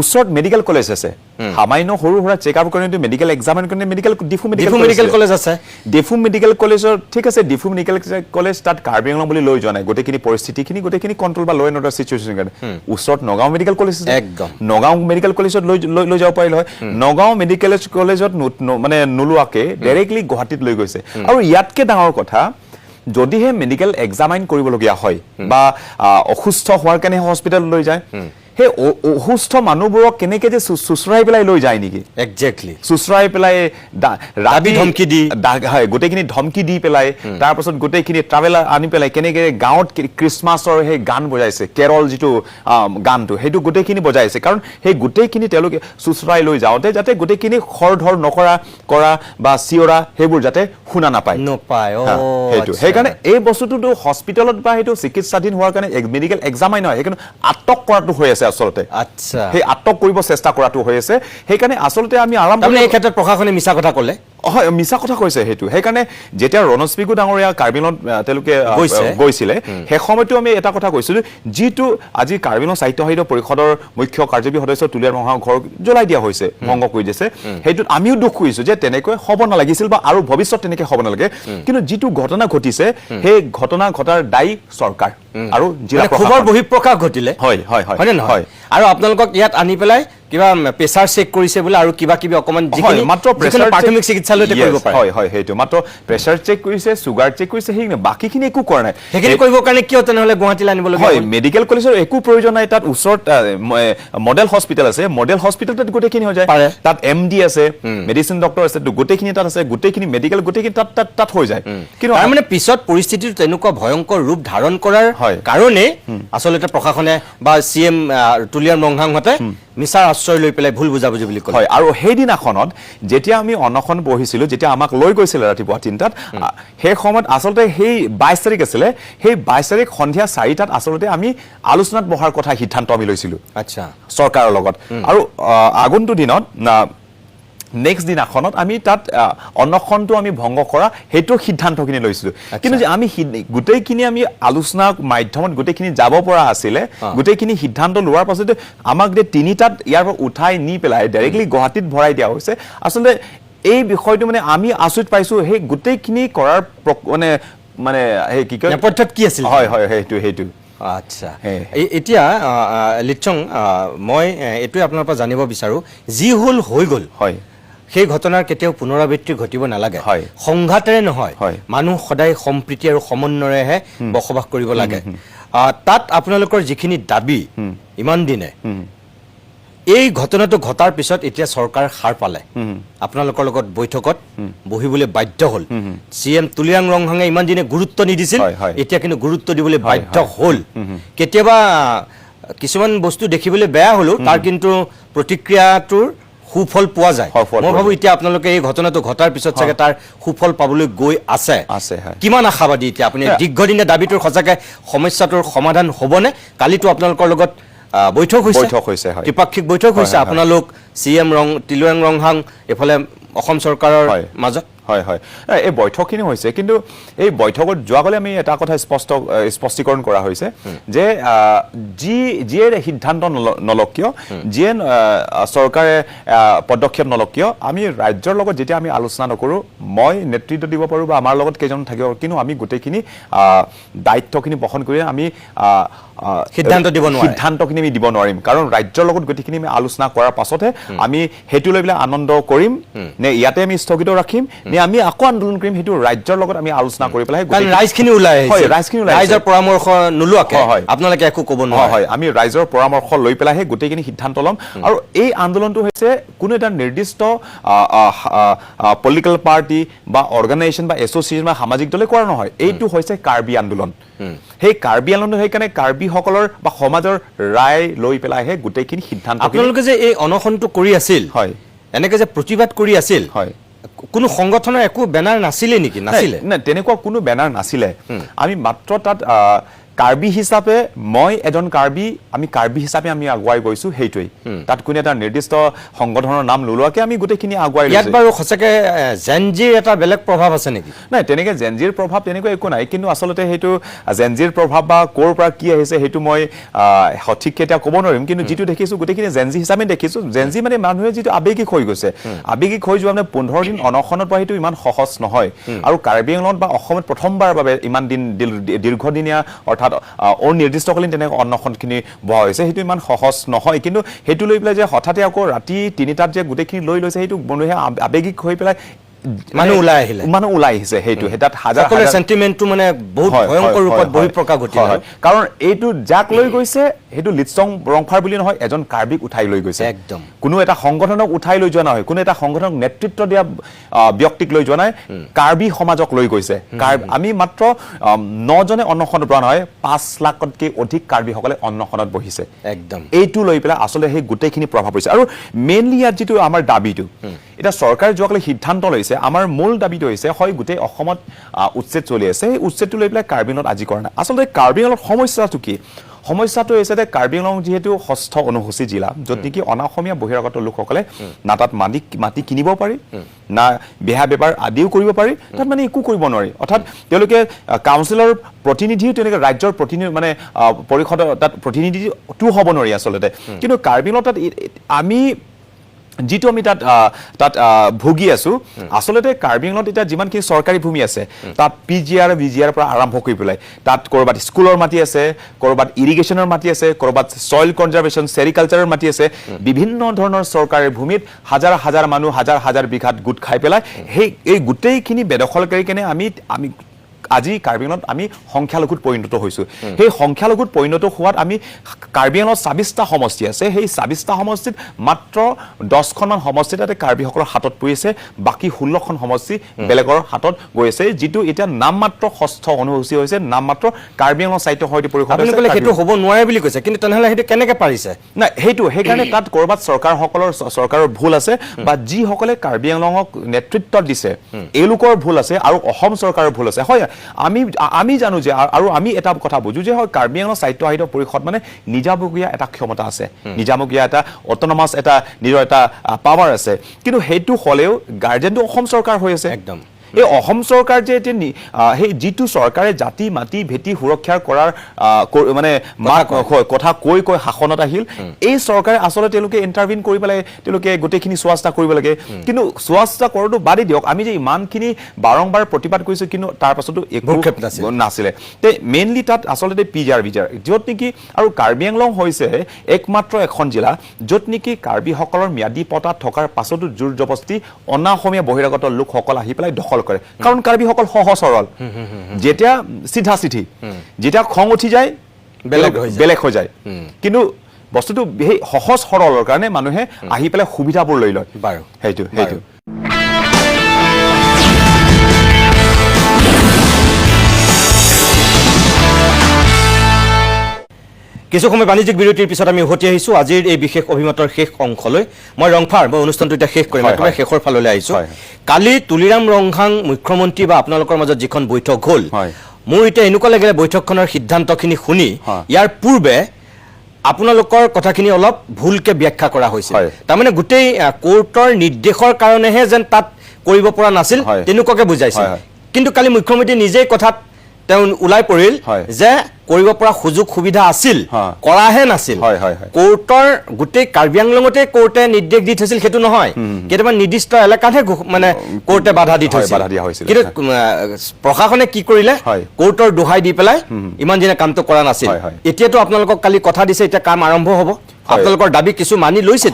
ওচৰত মেডিকেল কলেজ আছে, সামান্য সৰু সুৰা চেকআপ কাৰণে মেডিকেল এক্সামিন কাৰণে ডিফু মেডিকেল
কলেজ আছে।
ডিফু মেডিকেল কলেজৰ ঠিক আছে, ডিফু মেডিকেল কলেজ তাত কাৰ্বি আংলং বুলি লৈ যোৱা নাই, গোটেইখিনি পৰিস্থিতিখিনি গোটেইখিনি কণ্ট্ৰল বা ল' এণ্ড অৰ্ডাৰ চিচুৱেশ্যন কাৰণে। ওচৰত নগাঁও মেডিকেল কলেজ আছে,
একদম
নগাঁও মেডিকেল কলেজত লৈ যাব পাৰিলে হয়। নগাঁও মেডিকেল কলেজত মানে নোলোৱাকে ডাইৰেক্টলি গুৱাহাটীত লৈ গৈছে। আৰু ইয়াতকে ডাঙৰ কথা, যদিহে মেডিকেল এক্সামাইন কৰিবলগীয়া হয় বা অসুস্থ হোৱাৰ কাৰণে হস্পিটেলত লৈ যায়, সেই অসুস্থ মানুহবোৰক কেনেকে যে চুচৰাই পেলাই লৈ যায় নেকি?
একজেক্টলি
চুচৰাই পেলাই
ৰাতি ধমকি দি,
হয়, গোটেইখিনি ধমকি দি পেলাই তাৰপাছত গোটেইখিনি ট্ৰাভেলাৰ আনি পেলাই কেনেকে গাঁৱত খ্ৰীষ্টমাছৰ সেই গান বজাইছে, কেৰল যিটো গানটো সেইটো গোটেইখিনি বজাইছে। কাৰণ সেই গোটেইখিনি তেওঁলোকে চুচৰাই লৈ যাওঁতে যাতে গোটেইখিনি খৰ ধৰ নকৰা বা চিঞৰা সেইবোৰ যাতে শুনা নাপায়। সেইটো সেইকাৰণে এই বস্তুটোতো হস্পিটেলত বা সেইটো চিকিৎসাধীন হোৱাৰ কাৰণে মেডিকেল এক্সামাইন নহয়, সেইকাৰণে আটক কৰাটো হৈ আছে আচলতে।
আচ্ছা,
সেই আটক কৰিব চেষ্টা কৰাটো হৈ আছে। সেইকাৰণে আচলতে আমি
এই ক্ষেত্ৰত প্ৰশাসনে মিছা কথা ক'লে,
হয়, মিছা কথা কৈছে সেইটো। সেইকাৰণে যেতিয়া ৰণোজ পেগু ডাঙৰীয়া কাৰ্বি আংলঙত তেওঁলোকে গৈছিলে, সেই সময়তো আমি এটা কথা কৈছিলো, যিটো আজি কাৰ্বি আংলং সাহিত্য পৰিষদৰ মুখ্য কাৰ্যবাহী সদস্য তুলিৰাম ৰংহাঙৰ ঘৰ জ্বলাই দিয়া হৈছে, ভংগ কৰি দিছে, সেইটোত আমিও দুখ কৰিছো যে তেনেকৈ হ'ব নালাগিছিল বা আৰু ভৱিষ্যত তেনেকৈ হ'ব নালাগে। কিন্তু যিটো ঘটনা ঘটিছে, সেই ঘটনা ঘটাৰ দায়ী চৰকাৰ আৰু জিলা
খবৰ বহিঃপ্ৰকাশ ঘটিলে।
হয়,
হয়নে নহয়? আৰু আপোনালোকক ইয়াত আনি পেলাই কিবা প্ৰেছাৰ চেক কৰিছে বোলে আৰু কিবা কিবি অকমান
মাত্ৰ
প্ৰাথমিক চিকিৎসালয়তে কৰিব পাৰে।
হয়, হয়, সেইটো মাত্ৰ প্ৰেছাৰ চেক কৰিছে, চুগাৰ চেক কৰিছে, সেইখিনি বাকীখিনি একো কৰা নাই।
সেইখিনি কৰিবৰ কাৰণে কিয় তেনেহ'লে গুৱাহাটীলৈ আনিবলগীয়া
হয়? মেডিকেল কলেজৰ একো প্ৰয়োজন নাই, তাত ওচৰত মডেল হস্পিটেল আছে, মডেল হস্পিটেলত গোটেইখিনি হৈ যায়, তাত MD আছে, মেডিচিন ডক্টৰ আছে, গোটেইখিনি তাত আছে, গোটেইখিনি মেডিকেল গোটেইখিনি তাত হৈ যায়। কিন্তু
মানে পিছত পৰিস্থিতিটো তেনেকুৱা ভয়ংকৰ ৰূপ ধাৰণ কৰাৰ কাৰণে আচলতে প্ৰশাসনে বা CM তুলিৰাম ৰংহাঙহঁতে মিছাৰ আশ্ৰয় লৈ পেলাই ভুল বুজাবুজি বুলি ক'লে।
হয়, আৰু সেইদিনাখনত যেতিয়া আমি অনশন বহিছিলোঁ, যেতিয়া আমাক লৈ গৈছিলে ৰাতিপুৱা 3টাত, সেই সময়ত আচলতে সেই 22 তাৰিখ আছিলে, সেই 22 তাৰিখ সন্ধিয়া 4টাত আচলতে আমি আলোচনাত বহাৰ কথা সিদ্ধান্ত আমি লৈছিলোঁ
আচ্ছা
চৰকাৰৰ লগত। আৰু আগন্তুক দিনত নেক্সট দিনাখনত আমি তাত অনশনটো আমি ভংগ কৰা সেইটো সিদ্ধান্তখিনি লৈছিলোঁ। কিন্তু যে আমি গোটেইখিনি আমি আলোচনা মাধ্যমত গোটেইখিনি যাব পৰা আছিলে, গোটেইখিনি সিদ্ধান্ত লোৱাৰ পাছতে আমাক যে 3টাত ইয়াৰ পৰা উঠাই নি পেলাই ডাইৰেক্টলি গুৱাহাটীত ভৰাই দিয়া হৈছে। আচলতে এই বিষয়টো মানে আমি আচৰিত পাইছোঁ, সেই গোটেইখিনি কৰাৰ মানে সেই কি কয়
নেপথ্যত কি আছিল?
হয়, হয়, সেইটো
আচ্ছা, এতিয়া লিটচং, মই এইটোৱে আপোনাৰ পৰা জানিব বিচাৰোঁ, যি হ'ল হৈ গ'ল,
হয়,
সেই ঘটনাৰ কেতিয়াও পুনৰাবৃত্তি ঘটিব নালাগে। সংঘাতেৰে নহয়, মানুহ সদায় সম্প্ৰীতি আৰু সমন্বয়েৰেহে বসবাস কৰিব লাগে। তাত আপোনালোকৰ যিখিনি দাবী ইমান দিনে, এই ঘটনাটো ঘটাৰ পিছত এতিয়া চৰকাৰ সাৰ পালে, আপোনালোকৰ লগত বৈঠকত বহিবলৈ বাধ্য হ'ল। CM তুলিৰাম ৰংহাঙে ইমান দিনে গুৰুত্ব নিদিছিল, এতিয়া কিন্তু গুৰুত্ব দিবলৈ বাধ্য হ'ল। কেতিয়াবা কিছুমান বস্তু দেখিবলৈ বেয়া হ'লেও তাৰ কিন্তু প্ৰতিক্ৰিয়াটোৰ সুফল পোৱা যায়। মই ভাবো এতিয়া আপোনালোকে এই ঘটনাটো ঘটাৰ পিছত চাগে তাৰ সুফল পাবলৈ গৈ আছে। কিমান আশাবাদী এতিয়া আপুনি? দীৰ্ঘদিনীয়া দাবীটোৰ সঁচাকে সমস্যাটোৰ সমাধান হ'বনে? কালিতো আপোনালোকৰ লগত বৈঠক হৈছে, ত্ৰিপাক্ষিক বৈঠক হৈছে, আপোনালোক CM তুলিৰাম ৰংহাং, এইফালে অসম চৰকাৰৰ মাজত।
হয়, হয়, এই বৈঠকখিনি হৈছে, কিন্তু এই বৈঠকত যোৱাকালি আমি এটা কথা স্পষ্টীকৰণ কৰা হৈছে যে যিয়ে সিদ্ধান্ত নলওক কিয়, যিয়ে চৰকাৰে পদক্ষেপ নলওক কিয়, আমি ৰাজ্যৰ লগত যেতিয়া আমি আলোচনা নকৰোঁ, মই নেতৃত্ব দিব পাৰোঁ বা আমাৰ লগত কেইজন থাকিব, কিন্তু আমি গোটেইখিনি দায়িত্বখিনি বহন কৰি আমি সিদ্ধান্তখিনি আমি দিব নোৱাৰিম। কাৰণ ৰাজ্যৰ লগত গোটেইখিনি আমি আলোচনা কৰাৰ পাছতহে আমি সেইটো লৈ পেলাই আনন্দ কৰিম নে ইয়াতে আমি স্থগিত ৰাখিম নে আমি আকৌ আন্দোলন কৰিম, সেইটো ৰাজ্যৰ লগত আমি আলোচনা কৰি পেলাই
ৰাইজখিনি ওলাই ৰাইজৰ পৰামৰ্শ নোলোৱাকে আপোনালোকে একো ক'ব নোৱাৰে।
হয়, আমি ৰাইজৰ পৰামৰ্শ লৈ পেলাইহে গোটেইখিনি সিদ্ধান্ত ল'ম। আৰু এই আন্দোলনটো হৈছে কোনো এটা নিৰ্দিষ্ট পলিটিকেল পাৰ্টি বা অৰ্গেনাইজেশ্যন বা এছ'চিয়েশ্যন বা সামাজিক দলে কৰা নহয়, এইটো হৈছে কাৰ্বি আন্দোলন। সেই কাৰ্বি আন্দোলন সেইকাৰণে কাৰ্বিসকলৰ বা সমাজৰ ৰায় লৈ পেলাইহে গোটেইখিনি সিদ্ধান্ত।
আপোনালোকে যে এই অনশনটো কৰি আছিল,
হয়,
এনেকৈ যে প্ৰতিবাদ কৰি আছিল
হয়
কোনো সংগঠনৰ একো বেনাৰ নাছিলে নেকি? নাছিলে
নাই তেনেকুৱা কোনো বেনাৰ নাছিলে আমি মাত্ৰ তাত কাৰ্বি হিচাপে মই এজন কাৰ্বি আমি কাৰ্বি হিচাপে আমি আগুৱাই গৈছো সেইটোৱেই তাত কোনো এটা নিৰ্দিষ্ট সংগঠনৰ নাম নোলোৱাকে আমি গোটেইখিনি আগুৱাই
ইয়াত বাৰু সঁচাকৈ জেনজিৰ এটা বেলেগ প্ৰভাৱ আছে নেকি?
নাই তেনেকৈ জেনজিৰ প্ৰভাৱ তেনেকুৱা একো নাই কিন্তু আচলতে সেইটো জেনজিৰ প্ৰভাৱ বা ক'ৰ পৰা কি আহিছে সেইটো মই সঠিককৈ এতিয়া ক'ব নোৱাৰিম কিন্তু যিটো দেখিছোঁ গোটেইখিনি জেনজি হিচাপে দেখিছোঁ জেনজি মানে মানুহে যিটো আৱেগিক হৈ গৈছে আৱেগিক হৈ যোৱা মানে 15 দিন অনশনত পৰা সেইটো ইমান সহজ নহয় আৰু কাৰ্বি আংলঙত বা অসমত প্ৰথমবাৰৰ বাবে ইমান দিন দীৰ্ঘদিনীয়া অৰ্থাৎ অনিৰ্দিষ্টকালীন তেনেকৈ অন্নক্ষণখিনি বহা হৈছে সেইটো ইমান সহজ নহয় কিন্তু সেইটো লৈ পেলাই যে হঠাতে আকৌ ৰাতি 3টাত যে গোটেইখিনি লৈ লৈছে সেইটো মানুহে আৱেগিক হৈ পেলাই
মানুহ ওলাই আহিছে
সেইটো তাত হাজাৰ
চেণ্টিমেণ্টটো মানে বহুত ভয়ংকৰ ৰূপত বহিঃপ্ৰকাশ ঘটিল
কাৰণ এইটো যাক লৈ গৈছে সেইটো লিটছং ৰংফাৰ বুলি নহয় এজন কাৰ্বিক উঠাই লৈ গৈছে
একদম
কোনো এটা সংগঠনক উঠাই লৈ যোৱা নহয় কোনো এটা সংগঠনক নেতৃত্ব দিয়া ব্যক্তিক লৈ যোৱা নাই কাৰ্বি সমাজক লৈ গৈছে আমি মাত্ৰ 9 জনে অন্নক্ষণত পৰা নহয় 5 লাখতকৈ অধিক কাৰ্বিসকলে অন্নক্ষণত বহিছে
একদম
এইটো লৈ পেলাই আচলতে সেই গোটেইখিনি প্ৰভাৱ পৰিছে আৰু মেইনলি ইয়াত যিটো আমাৰ দাবীটো এটা চৰকাৰে যোৱাকালি সিদ্ধান্ত লৈছে আমাৰ মূল দাবীটো হৈছে হয় গোটেই অসমত উচ্ছেদ চলি আছে সেই উচ্ছেদটো লৈ পেলাই কাৰ্বি আংলঙত আজি কৰা নাই আচলতে কাৰ্বি আংলঙৰ সমস্যাটো কি সমস্যাটো হৈছে যে কাৰ্বি আংলং যিহেতু ষষ্ঠ অনুসূচী জিলা য'ত নেকি অনাঅসমীয়া বহিৰাগত লোকসকলে না তাত মাটি কিনিব পাৰি না বেহা বেপাৰ আদিও কৰিব পাৰি তাত মানে একো কৰিব নোৱাৰি অৰ্থাৎ তেওঁলোকে কাউন্সিলৰ প্ৰতিনিধিও তেনেকৈ ৰাজ্যৰ প্ৰতিনিধি মানে পৰিষদৰ তাত প্ৰতিনিধিটো হ'ব নোৱাৰি আচলতে কিন্তু কাৰ্বি আংলঙত তাত আমি যিটো আমি তাত ভুগি আছো আচলতে কাৰ্বি আংলঙত এতিয়া যিমানখিনি চৰকাৰী ভূমি আছে তাত PGR VGR পৰা আৰম্ভ কৰি পেলাই তাত ক'ৰবাত স্কুলৰ মাটি আছে ক'ৰবাত ইৰিগেশ্যনৰ মাটি আছে ক'ৰবাত ছইল কনজাৰ্ভেশ্যন চেৰিকালচাৰৰ মাটি আছে বিভিন্ন ধৰণৰ চৰকাৰী ভূমিত হাজাৰ হাজাৰ মানুহ হাজাৰ হাজাৰ বিঘাত গোট খাই পেলাই এই গোটেইখিনি বেদখলকাৰী কেনে আমি আজি কাৰ্বি আংলঙত আমি সংখ্যালঘুত পৰিণত হৈছোঁ সেই সংখ্যালঘুত পৰিণত হোৱাত আমি কাৰ্বি আংলঙত ২৬টা সমষ্টি আছে সেই ২৬টা সমষ্টিত মাত্ৰ 10খনমান সমষ্টি তাতে কাৰ্বিসকলৰ হাতত পৰিছে বাকী 16খন সমষ্টি বেলেগৰ হাতত গৈ আছে যিটো এতিয়া নাম মাত্ৰ ষষ্ঠ অনুসূচী হৈছে নাম মাত্ৰ কাৰ্বি আংলং সাহিত্য সমিতি পৰিষদ
সেইটো হ'ব নোৱাৰে বুলি কৈছে কিন্তু তেনেহ'লে সেইটো কেনেকৈ পাৰিছে
নাই সেইকাৰণে তাত ক'ৰবাত চৰকাৰৰ ভুল আছে বা যিসকলে কাৰ্বি আংলঙক নেতৃত্ব দিছে এওঁলোকৰ ভুল আছে আৰু অসম চৰকাৰৰ ভুল আছে হয় আমি জানো যে আৰু আমি এটা কথা বুজো যে হয় কাৰ্বি আংলং সাহিত্য পৰিষদ মানে নিজাববীয়া এটা ক্ষমতা আছে নিজাববীয়া এটা অট'নমাছ এটা নিজৰ এটা পাৱাৰ আছে কিন্তু সেইটো হ'লেও গাৰ্জেনটো অসম চৰকাৰ হৈ আছে
একদম
এই অসম চৰকাৰ যে এতিয়া সেই যিটো চৰকাৰে জাতি মাটি ভেটি সুৰক্ষাৰ কৰাৰ মানে কথা কৈ শাসনত আহিল এই চৰকাৰে আচলতে তেওঁলোকে ইণ্টাৰভিন কৰি পেলাই তেওঁলোকে গোটেইখিনি চোৱা চিতা কৰিব লাগে কিন্তু চোৱা চিতা কৰাটো বাদেই দিয়ক আমি যে ইমানখিনি বাৰম্বাৰ প্ৰতিবাদ কৰিছোঁ কিন্তু তাৰ পাছতো একো নাছিলে তে মেইনলি তাত আচলতে PGR VGR য'ত নেকি আৰু কাৰ্বি আংলং হৈছে একমাত্ৰ এখন জিলা য'ত নেকি কাৰ্বিসকলৰ ম্যাদী পতা থকাৰ পাছতো জোৰ জবস্তি অনাঅসমীয়া বহিৰাগত লোকসকল আহি পেলাই দখল কৰে কাৰণ কাৰ্বিসকল সহজ সৰল যেতিয়া চিধা চিঠি যেতিয়া খং উঠি যায় বেলেগ হৈ যায় কিন্তু বস্তুটো সেই সহজ সৰলৰ কাৰণে মানুহে আহি পেলাই সুবিধাবোৰ লৈ লয়
বাৰু
সেইটো
কিছু সময় বাণিজ্যিক বিৰতিৰ পিছত আমি উভতি আহিছোঁ আজিৰ এই বিশেষ অভিমতৰ শেষ অংশলৈ মই অনুষ্ঠানটো এতিয়া শেষ কৰিম একেবাৰে শেষৰ ফাললৈ আহিছোঁ কালি তুলিৰাম ৰংঘাং মুখ্যমন্ত্ৰী বা আপোনালোকৰ মাজত যিখন বৈঠক হ'ল মোৰ এতিয়া এনেকুৱা লাগিলে বৈঠকখনৰ সিদ্ধান্তখিনি শুনি ইয়াৰ পূৰ্বে আপোনালোকৰ কথাখিনি অলপ ভুলকে ব্যাখ্যা কৰা হৈছিল তাৰমানে গোটেই কোৰ্টৰ নিৰ্দেশৰ কাৰণেহে যেন তাত কৰিব পৰা নাছিল তেনেকুৱাকে বুজাইছিল কিন্তু কালি মুখ্যমন্ত্ৰী নিজেই কথাত তেওঁ ওলাই পৰিল যে কৰিব পৰা সুযোগ সুবিধা আছিল কৰাহে নাছিল কোৰ্টৰ গোটেই কাৰ্বি আংলঙতে কোৰ্টে নিৰ্দেশ দি থৈছিল সেইটো নহয় কেতিয়াবা নিৰ্দিষ্ট এলেকাতহে মানে কোৰ্টে বাধা দি থৈছিল কিন্তু প্ৰশাসনে কি কৰিলে কোৰ্টৰ দোহাই দি পেলাই ইমান দিনে কামটো কৰা নাছিল এতিয়াতো আপোনালোকক কালি কথা দিছে এতিয়া কাম আৰম্ভ হ'ব আপোনালোকৰ দাবী কিছু মানি লৈছে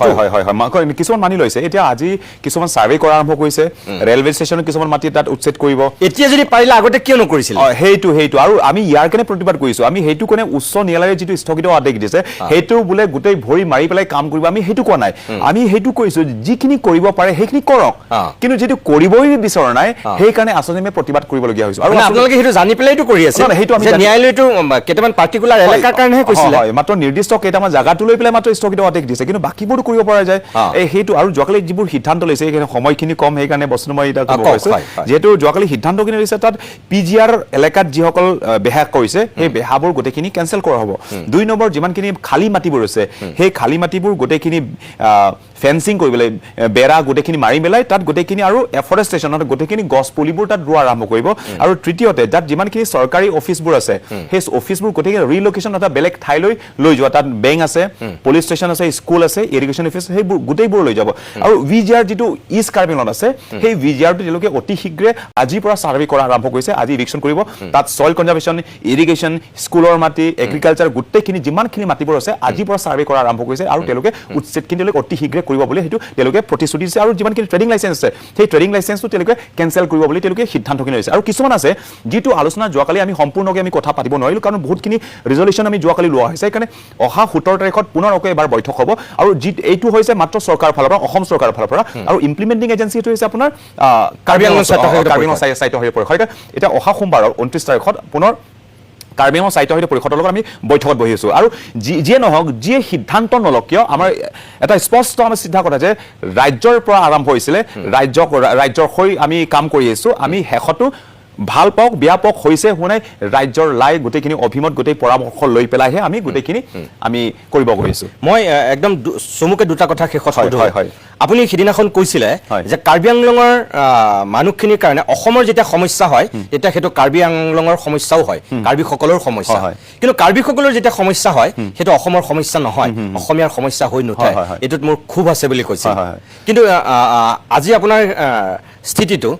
কিছুমান মানি লৈছে এতিয়া আজি কিছুমান সাৰ্ভে কৰা আৰম্ভ কৰিছে ৰেলৱে ষ্টেচনত কিছুমান মাটি তাত উচ্ছেদ কৰিব
এতিয়া যদি পাৰিলে আগতে কিয় নকৰিছিল
সেইটো আৰু আমি ইয়াৰ কাৰণে প্ৰতিবাদ কৰিছো কৈছো আমি সেইটো কোনে উচ্চ ন্যায়ালয়ে যিটো স্থগিত আদেশ দিছে সেইটো বোলে গোটেই ভৰি মাৰি পেলাই কাম কৰিব আমি সেইটো কোৱা নাই আমি সেইটো কৈছো যিখিনি কৰিব পাৰে সেইখিনি কৰক কিন্তু যেটো কৰিবই বিচৰা নাই সেই কাৰণে আচলতে আমি প্ৰতিবাদ কৰিবলগীয়া হৈছে
আৰু আপোনালোকে সেইটো জানি পেলাইটো কৰি আছে
সেইটো আমি
ন্যায়ালয়টো কেইটামান পাৰ্টিকুলাৰ এলেকাৰ কাৰণেহে কৈছিল
হয় মাত্ৰ নিৰ্দিষ্ট কেইটামান জাগাটো লৈ পেলাই মাত্ৰ স্থগিত আদেশ দিছে কিন্তু বাকিবোৰটো কৰিব পৰা যায় এই সেইটো আৰু যোৱাকালি যিবোৰ সিদ্ধান্ত লৈছে এই সময়খিনি কম সেই কাৰণে বস্তু মই এটা ক'ব কৈছো যেহেতু যোৱাকালি সিদ্ধান্তখিনি লৈছে তাত পিজিআৰ এলেকাত যিসকল বেহা কৰিছে সেই বেহাবোৰ গোটেইখিনি কেনসেল কৰা হ'ব 2 নম্বৰ যিমানখিনি খালী মাটিবোৰ আছে সেই খালী মাটিবোৰ গোটেইখিনি ফেন্সিং কৰিবলৈ বেৰা গোটেইখিনি মাৰি মেলাই তাত গোটেইখিনি আৰু এফৰেষ্টেশ্যনত গোটেইখিনি গছ পুলিবোৰ তাত ৰোৱা আৰম্ভ কৰিব আৰু তৃতীয়তে তাত যিমানখিনি চৰকাৰী অফিচবোৰ আছে সেই অফিচবোৰ গোটেইখিনি ৰিলোকেশ্যন এটা বেলেগ ঠাইলৈ লৈ যোৱা তাত বেংক আছে পুলিচ ষ্টেচন আছে স্কুল আছে ইৰিগেশ্যন অফিচ সেইবোৰ গোটেইবোৰ লৈ যাব আৰু ভিজিআৰ যিটো ইষ্ট কাৰ্বি আংলঙত আছে সেই ভিজিআৰটো তেওঁলোকে অতি শীঘ্ৰে আজিৰ পৰা সাৰ্ভে কৰা আৰম্ভ কৰিছে আজি ইৰিগেশ্যন কৰিব তাত সইল কনজাৰভেশ্যন ইৰিগেশ্যন স্কুলৰ মাটি এগ্ৰিকালচাৰ গোটেইখিনি যিমানখিনি মাটিবোৰ আছে আজিৰ পৰা সাৰ্ভে কৰা আৰম্ভ কৰিছে আৰু তেওঁলোকে উচ্ছেদখিনি তেওঁলোকে অতি শীঘ্ৰে কৰিব বুলি হেতু তেওঁলোকে প্ৰতিশ্ৰুতি দিছে আৰু যিমানখিনি ট্ৰেডিং লাইসেন্স আছে সেই ট্ৰেডিং লাইসেন্সটো তেওঁলোকে কেনসেল কৰিব বুলি তেওঁলোকে সিদ্ধান্তখিনি লৈছে আৰু কিছুমান আছে যিটো আলোচনা যোৱাকালি আমি সম্পূৰ্ণকৈ আমি কথা পাতিব নোৱাৰিলো কাৰণ বহুতখিনি ৰিজলিউশ্যন আমি যোৱাকালি লোৱা হৈছে সেইকাৰণে অহা 17 তাৰিখত পুনৰ এবাৰ বৈঠক হ'ব আৰু এইটো হৈছে মাত্ৰ চৰকাৰৰ ফালৰ পৰা অসম চৰকাৰৰ ফালৰ পৰা আৰু ইমপ্লিমেন্টিং এজেন্সি এইটো হৈছে আপোনাৰ কাৰ্বি আংলং সাহিত্য পৰিষদ এটা অহা সোমবাৰ 29 তাৰিখত পুনৰ কাৰ্বি আংলং সাহিত্য পৰিষদৰ লগত আমি বৈঠকত বহি আছো আৰু যিয়ে নহওক যিয়ে সিদ্ধান্ত নলক কিয় আমাৰ এটা স্পষ্ট আমি সিদ্ধা কথা যে ৰাজ্যৰ পৰা আৰম্ভ হৈছিলে ৰাজ্যৰ হৈ আমি কাম কৰি আছো আমি হেখটো ভাল পাওক বেয়া পাওক হৈছে শুনাই ৰাজ্যৰ লাই গোটেইখিনি অভিমত গোটেই পৰামৰ্শ লৈ পেলাইহে আমি গোটেইখিনি আমি কৰিব গৈছো
মই একদম চমুকে দুটা কথা শেষত হয় আপুনি সিদিনাখন কৈছিলে যে কাৰ্বি আংলঙৰ মানুহখিনিৰ কাৰণে অসমৰ যেতিয়া সমস্যা হয় তেতিয়া সেইটো কাৰ্বি আংলঙৰ সমস্যাও হয় কাৰ্বিসকলৰ সমস্যা হয় কিন্তু কাৰ্বিসকলৰ যেতিয়া সমস্যা হয় সেইটো অসমৰ সমস্যা নহয় অসমীয়াৰ সমস্যা হৈ নুঠে এটোত মোৰ খুব আছে বুলি কৈছে কিন্তু আজি আপোনাৰ স্থিতিটো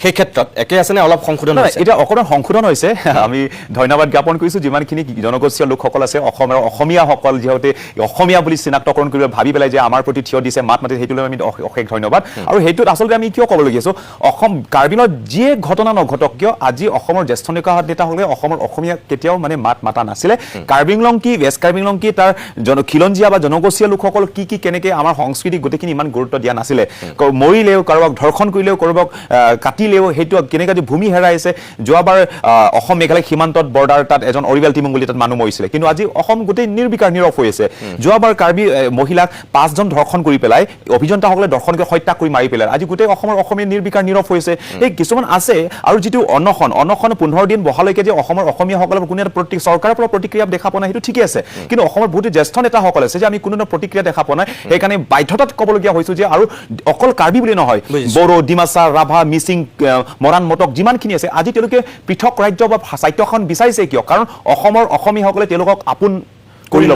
সেই ক্ষেত্ৰত একে আছে নে অলপ সংশোধন হৈছে
এটা অকণমান সংশোধন হৈছে আমি ধন্যবাদ জ্ঞাপন কৰিছো যিমানখিনি জনগোষ্ঠীয় লোকসকল আছে অসমৰ অসমীয়াসকল যিহেতু অসমীয়া বুলি চিনাক্তকৰণ কৰিব ভাবি পেলাই যে আমাৰ প্ৰতি থিয় দিছে মাত মাতি সেইটো আমি অশেষ ধন্যবাদ আৰু সেইটোত আচলতে আমি কিয় ক'বলগীয়া আছো অসম কাৰ্বিলত যিয়ে ঘটনা নঘটক কিয় আজি অসমৰ জ্যেষ্ঠ নেতাসকলে অসমৰ অসমীয়া কেতিয়াও মানে মাত মাতা নাছিলে কাৰ্বি আংলং কি ৱেষ্ট কাৰ্বি আংলং কি তাৰ খিলঞ্জীয়া বা জনগোষ্ঠীয় লোকসকল কি কেনেকৈ আমাৰ সংস্কৃতি গোটেইখিনি ইমান গুৰুত্ব দিয়া নাছিলে মৰিলেও কাৰোবাক ধৰ্ষণ কৰিলেও কাৰোবাক কাটিলেও সেইটো কেনেকৈ ভূমি হেৰাইছে যোৱাবাৰ অসম মেঘালয় সীমান্তত বৰ্ডাৰ তাত এজন অৰিবেল টিমুংগুলি তাত মানুহ মৰিছিলে কিন্তু আজি অসম গোটেই নিৰ্বিকাৰ নীৰৱ হৈ আছে যোৱাবাৰ কাৰ্বি মহিলাক 5 জন ধৰ্ষণ কৰি পেলাই অভিযন্তাসকলে দৰ্শন কৰি হত্যা কৰি মাৰি পেলাই আজি গোটেই অসমৰ অসমীয়া নিৰ্বিকাৰ নীৰৱ হৈছে এই কিছুমান আছে আৰু যিটো অনশন 15 দিন বহালৈকে যে অসমৰ অসমীয়াসকলৰ কোনো এটা চৰকাৰৰ পৰা প্ৰতিক্ৰিয়া দেখা পোৱা নাই সেইটো ঠিকে আছে কিন্তু অসমৰ বহুত জ্যেষ্ঠ নেতাসকল আছে যে আমি কোনো প্ৰতিক্ৰিয়া দেখা পোৱা নাই সেইকাৰণে বাধ্যতাত ক'বলগীয়া হৈছো যে আৰু অকল কাৰ্বি বুলি নহয় বড়ো ডিমাচা ৰাভা মিচিং মৰাণ মটক যিমানখিনি আছে আজি তেওঁলোকে পৃথক ৰাজ্য বা সাহিত্যখন বিচাৰিছে কিয় কাৰণ অসমৰ অসমীয়াসকলে তেওঁলোকক আপোন কৰি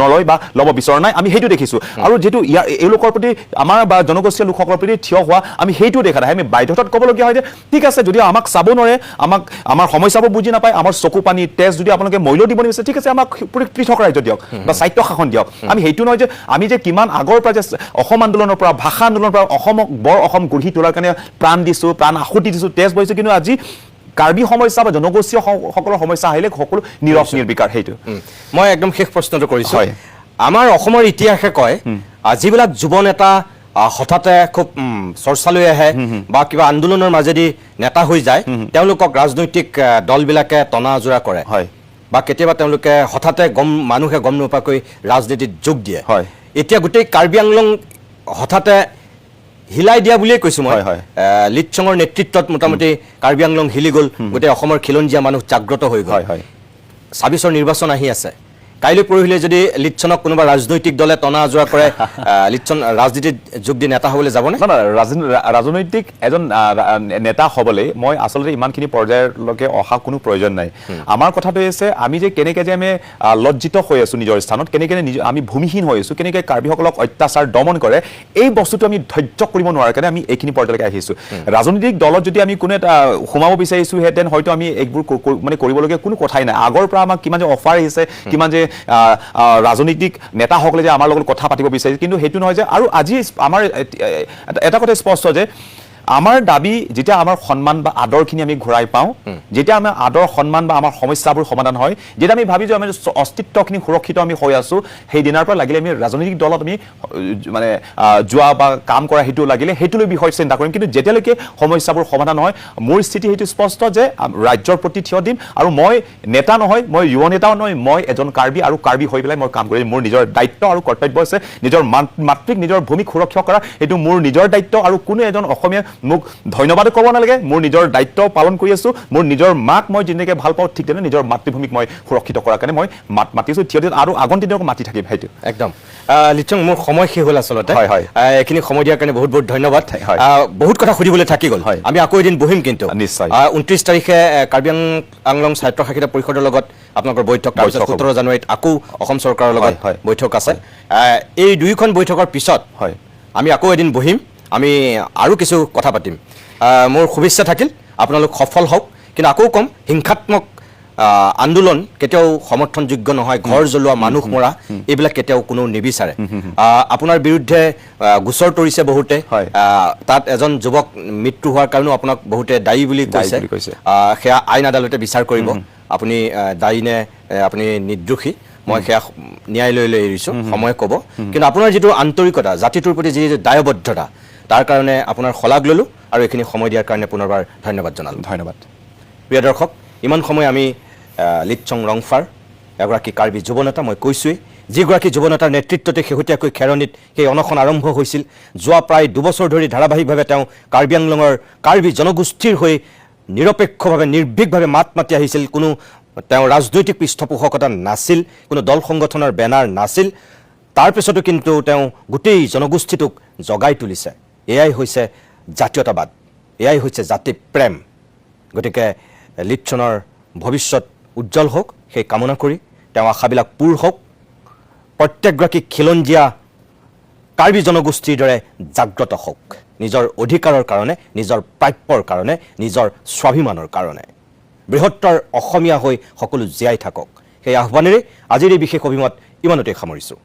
নলয় বা ল'ব বিচৰা নাই আমি সেইটো দেখিছো আৰু যেটো এওঁলোকৰ প্ৰতি আমাৰ বা জনগোষ্ঠীয় লোকসকলৰ প্ৰতি থিয় হোৱা আমি সেইটো দেখা নাই আমি বাধ্যতাত ক'বলগীয়া হয় যে ঠিক আছে যদি আমাক চাব নোৱাৰে আমাক আমাৰ সমস্যাবোৰ বুজি নাপায় আমাৰ চকু পানী তেজ যদি আপোনালোকে মূল্য দিব নিবিচাৰে ঠিক আছে আমাক পৃথক ৰাজ্য দিয়ক বা সাহিত্য শাসন দিয়ক আমি সেইটো নহয় যে আমি যে কিমান আগৰ পৰা যে অসম আন্দোলনৰ পৰা ভাষা আন্দোলনৰ পৰা অসমক বৰ অসম গঢ়ি তোলাৰ কাৰণে প্ৰাণ দিছো প্ৰাণ আহুতি দিছো তেজ বহিছো কিন্তু আজি কাৰ্বি সমস্যা বা জনগোষ্ঠীয় সকলৰ সমস্যা আহিলে সকলো নীৰৱ নিৰ্বিকাৰ সেইটো
মই একদম শেষ প্ৰশ্নটো কৰিছো আমাৰ অসমৰ ইতিহাসে কয় যিবিলাক যুৱ নেতা হঠাতে খুব চৰ্চালৈ আহে বা কিবা আন্দোলনৰ মাজেদি নেতা হৈ যায় তেওঁলোকক ৰাজনৈতিক দলবিলাকে টনা আজোৰা কৰে বা কেতিয়াবা তেওঁলোকে হঠাতে মানুহে গম নোপোৱাকৈ ৰাজনীতিত যোগ দিয়ে এতিয়া গোটেই কাৰ্বি আংলং হঠাতে হিলাই দিয়া বুলিয়ে কৈছো মই লিটচঙৰ নেতৃত্বত মোটামুটি কাৰ্বি আংলং হিলি গ'ল গোটেই অসমৰ খিলঞ্জীয়া মানুহ জাগ্ৰত হৈ গ'ল ২৬ৰ নিৰ্বাচন আহি আছে কাইলৈ পৰহিলে যদি লিটচনক কোনোবা ৰাজনৈতিক দলে টনা আজোৰা কৰে লিটচন ৰাজনীতিত যোগ দি নেতা হ'বলৈ যাবনে
ৰাজনৈতিক এজন নেতা হ'বলৈ মই আচলতে ইমানখিনি পৰ্যায়লৈকে অহা কোনো প্ৰয়োজন নাই আমাৰ কথাটো হৈছে আমি যে কেনেকৈ যে আমি লজ্জিত হৈ আছো নিজৰ স্থানত কেনেকৈ আমি ভূমিহীন হৈ আছো কেনেকৈ কাৰ্বিসকলক অত্যাচাৰ দমন কৰে এই বস্তুটো আমি ধৈৰ্য কৰিব নোৱাৰাৰ কাৰণে আমি এইখিনি পৰ্যায়লৈকে আহিছো ৰাজনৈতিক দলত যদি আমি কোনো এটা সোমাব বিচাৰিছো হেঁতেন হয়তো আমি এইবোৰ মানে কৰিবলগীয়া কোনো কথাই নাই আগৰ পৰা আমাক কিমান যে অফাৰ আহিছে কিমান যে ৰাজনৈতিক নেতাসকলে যে আমাৰ লগত কথা পাতিব বিচাৰিছে কিন্তু সেইটো নহয় যে আৰু আজি আমাৰ এটা কথা স্পষ্ট যে আমাৰ দাবী যেতিয়া আমাৰ সন্মান বা আদৰখিনি আমি ঘূৰাই পাওঁ, যেতিয়া আমাৰ আদৰ সন্মান বা আমাৰ সমস্যাবোৰ সমাধান হয়, যেতিয়া আমি ভাবি যে আমি অস্তিত্বখিনি সুৰক্ষিত আমি হৈ আছোঁ, সেই দিনাৰ পৰা লাগিলে আমি ৰাজনৈতিক দলত আমি মানে যোৱা বা কাম কৰা সেইটো লাগিলে সেইটোলৈ বিষয় চিন্তা কৰিম। কিন্তু যেতিয়ালৈকে সমস্যাবোৰ সমাধান হয়, মোৰ স্থিতি সেইটো স্পষ্ট যে ৰাজ্যৰ প্ৰতি থিয় দিম। আৰু মই নেতা নহয়, মই যুৱ নেতাও নহয়, মই এজন কাৰ্বি আৰু কাৰ্বি হৈ পেলাই মই কাম কৰিম। মোৰ নিজৰ দায়িত্ব আৰু কৰ্তব্য আছে নিজৰ মাতৃক নিজৰ ভূমিক সুৰক্ষা কৰা, সেইটো মোৰ নিজৰ দায়িত্ব। আৰু কোনো এজন অসমীয়া মোক ধন্যবাদ ক'ব নালাগে, মোৰ নিজৰ দায়িত্ব পালন কৰি আছোঁ। মোৰ নিজৰ মাক মই যেনেকৈ ভাল পাওঁ, ঠিক তেনে নিজৰ মাতৃভূমিক মই সুৰক্ষিত কৰাৰ কাৰণে মই মাতিছোঁ, থিয় দিম আৰু আগন্তুক মাতি থাকিম। সেইটো
একদম লিচং, মোৰ সময় শেষ হ'ল আচলতে।
হয়, হয়।
এইখিনি সময় দিয়াৰ কাৰণে বহুত বহুত ধন্যবাদ।
হয়।
বহুত কথা সুধিবলৈ থাকি গ'ল।
হয়।
আমি আকৌ এদিন বহিম কিন্তু।
নিশ্চয়।
29 তাৰিখে কাৰ্বি আংলং স্বায়ত্তশাসিত পৰিষদৰ লগত আপোনালোকৰ বৈঠক, তাৰপিছত 17 জানুৱাৰীত আকৌ অসম চৰকাৰৰ লগত
হয়।
বৈঠক আছে। এই দুয়োখন বৈঠকৰ পিছত
হয়
আমি আকৌ এদিন বহিম, আমি আৰু কিছু কথা পাতিম। মোৰ শুভেচ্ছা থাকিল, আপোনালোক সফল হওক। কিন্তু আকৌ ক'ম, হিংসাত্মক আন্দোলন কেতিয়াও সমৰ্থনযোগ্য নহয়। ঘৰ জ্বলোৱা, মানুহ মৰা, এইবিলাক কেতিয়াও কোনো নিবিচাৰে। আপোনাৰ বিৰুদ্ধে গোচৰ তৰিছে বহুতে, তাত এজন যুৱক মৃত্যু হোৱাৰ কাৰণেও আপোনাক বহুতে দায়ী বুলি কৈছে। সেয়া আইন আদালতে বিচাৰ কৰিব, আপুনি দায়ী নে আপুনি নিৰ্দোষী। মই সেয়া ন্যায়ালয়লৈ এৰিছোঁ, সময়ে ক'ব। কিন্তু আপোনাৰ যিটো আন্তৰিকতা, জাতিটোৰ প্ৰতি যি দায়বদ্ধতা, তাৰ কাৰণে আপোনাৰ শলাগ ল'লোঁ আৰু এইখিনি সময় দিয়াৰ কাৰণে পুনৰবাৰ ধন্যবাদ জনালোঁ।
ধন্যবাদ।
প্ৰিয় দৰ্শক, ইমান সময় আমি লিটচং ৰংফাৰ, এগৰাকী কাৰ্বি যুৱনেতা, মই কৈছোঁৱেই, যিগৰাকী যুৱনেতাৰ নেতৃত্বতে শেহতীয়াকৈ খেৰণিত সেই অনশন আৰম্ভ হৈছিল। যোৱা প্ৰায় 2 বছৰ ধৰি ধাৰাবাহিকভাৱে তেওঁ কাৰ্বি আংলঙৰ কাৰ্বি জনগোষ্ঠীৰ হৈ নিৰপেক্ষভাৱে নিৰ্ভীকভাৱে মাত মাতি আহিছিল। কোনো তেওঁ ৰাজনৈতিক পৃষ্ঠপোষকতা নাছিল, কোনো দল সংগঠনৰ বেনাৰ নাছিল। তাৰপিছতো কিন্তু তেওঁ গোটেই জনগোষ্ঠীটোক জগাই তুলিছে। এয়াই হৈছে জাতীয়তাবাদ, এয়াই হৈছে জাতি প্ৰেম। গতিকে লিটচনৰ ভৱিষ্যত উজ্জ্বল হওক, সেই কামনা কৰি তেওঁ আশাবিলাক পূৰ হওক। প্ৰত্যেকগৰাকী খিলঞ্জীয়া কাৰ্বি জনগোষ্ঠীৰ দৰে জাগ্ৰত হওক, নিজৰ অধিকাৰৰ কাৰণে, নিজৰ প্ৰাপ্যৰ কাৰণে, নিজৰ স্বাভিমানৰ কাৰণে। বৃহত্তৰ অসমীয়া হৈ সকলো জীয়াই থাকক, সেই আহ্বানেৰে আজিৰ এই বিশেষ অভিমত ইমানতেই সামৰিছোঁ।